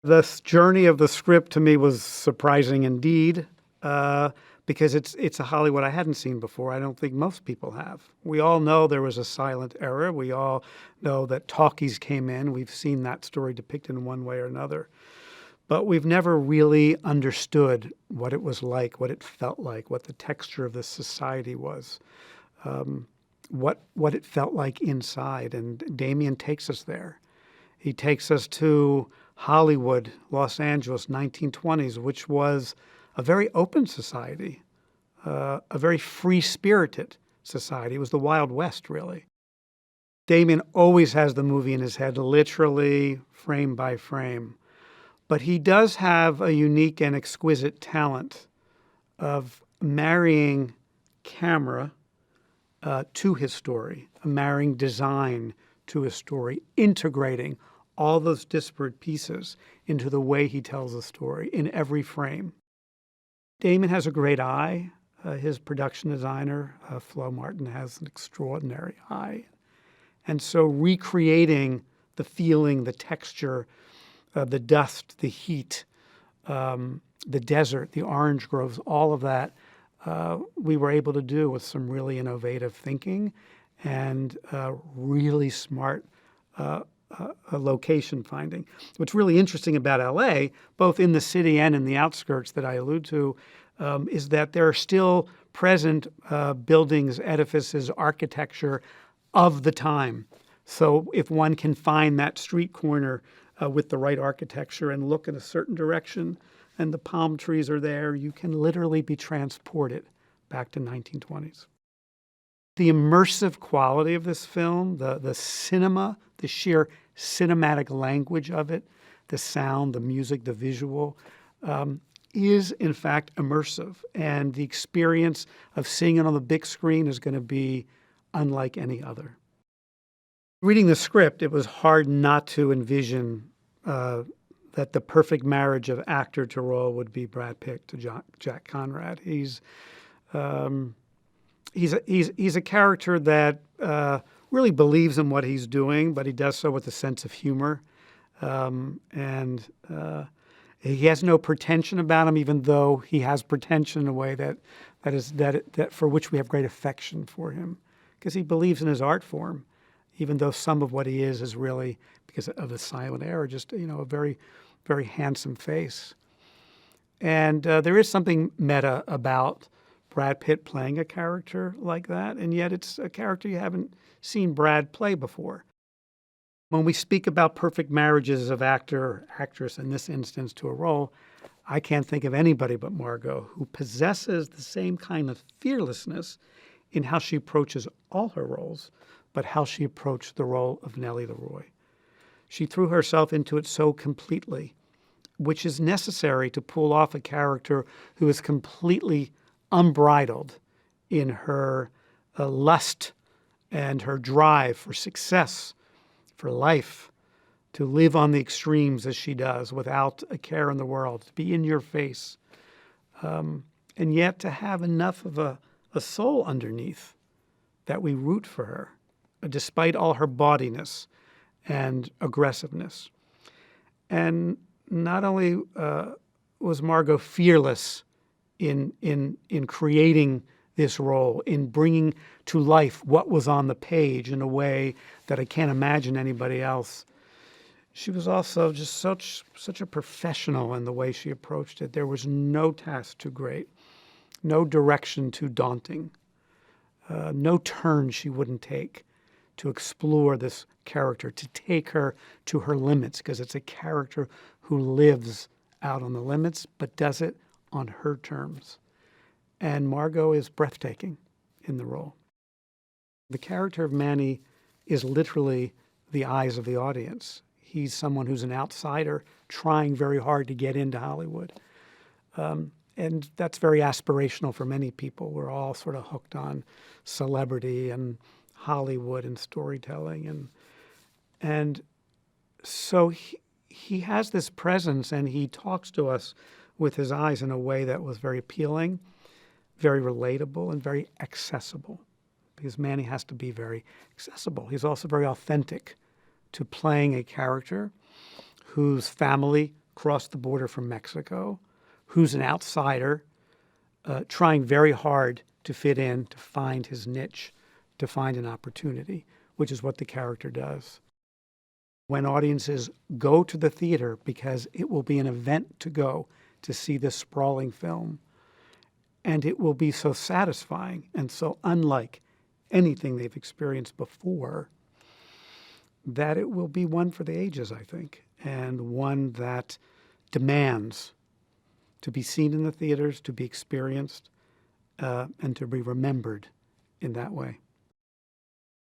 This journey of the script to me was surprising indeed, because it's a Hollywood I hadn't seen before. I don't think most people have. We all know there was a silent era. We all know that talkies came in. We've seen that story depicted in one way or another. But we've never really understood what it was like, what it felt like, what the texture of this society was, what it felt like inside. And Damien takes us there. He takes us to Hollywood, Los Angeles, 1920s, which was a very open society, a very free-spirited society. It was the Wild West, really. Damien always has the movie in his head, literally frame by frame. But he does have a unique and exquisite talent of marrying camera to his story, marrying design to his story, integrating all those disparate pieces into the way he tells the story in every frame. Damien has a great eye. His production designer, Flo Martin, has an extraordinary eye. And so recreating the feeling, the texture, the dust, the heat, the desert, the orange groves, all of that, we were able to do with some really innovative thinking and really smart location finding. What's really interesting about LA, both in the city and in the outskirts that I allude to, is that there are still present buildings, edifices, architecture of the time. So if one can find that street corner with the right architecture and look in a certain direction and the palm trees are there, you can literally be transported back to 1920s. The immersive quality of this film, the cinema, the sheer cinematic language of it, the sound, the music, the visual, is in fact immersive. And the experience of seeing it on the big screen is going to be unlike any other. Reading the script, it was hard not to envision that the perfect marriage of actor to role would be Brad Pitt to Jack Conrad. He's a character that really believes in what he's doing, but he does so with a sense of humor. And he has no pretension about him, even though he has pretension in a way that for which we have great affection for him, because he believes in his art form, even though some of what he is really, because of the silent era, just a very, very handsome face. And there is something meta about Brad Pitt playing a character like that, and yet it's a character you haven't seen Brad play before. When we speak about perfect marriages of actor or actress, in this instance to a role, I can't think of anybody but Margot who possesses the same kind of fearlessness in how she approaches all her roles, but how she approached the role of Nellie Leroy. She threw herself into it so completely, which is necessary to pull off a character who is completely unbridled in her lust and her drive for success, for life, to live on the extremes as she does without a care in the world, to be in your face, and yet to have enough of a soul underneath that we root for her, despite all her bawdiness and aggressiveness. And not only was Margot fearless in creating this role, in bringing to life what was on the page in a way that I can't imagine anybody else, she was also just such a professional in the way she approached it. There was no task too great, no direction too daunting, no turn she wouldn't take to explore this character, to take her to her limits, because it's a character who lives out on the limits, but does it on her terms. And Margot is breathtaking in the role. The character of Manny is literally the eyes of the audience. He's someone who's an outsider trying very hard to get into Hollywood. And that's very aspirational for many people. We're all sort of hooked on celebrity and Hollywood and storytelling. And so he has this presence, and he talks to us with his eyes in a way that was very appealing, very relatable, and very accessible, because Manny has to be very accessible. He's also very authentic to playing a character whose family across the border from Mexico, who's an outsider, trying very hard to fit in, to find his niche, to find an opportunity, which is what the character does. When audiences go to the theater, because it will be an event to go to see this sprawling film, and it will be so satisfying and so unlike anything they've experienced before, that it will be one for the ages, I think, and one that demands to be seen in the theaters, to be experienced, and to be remembered in that way.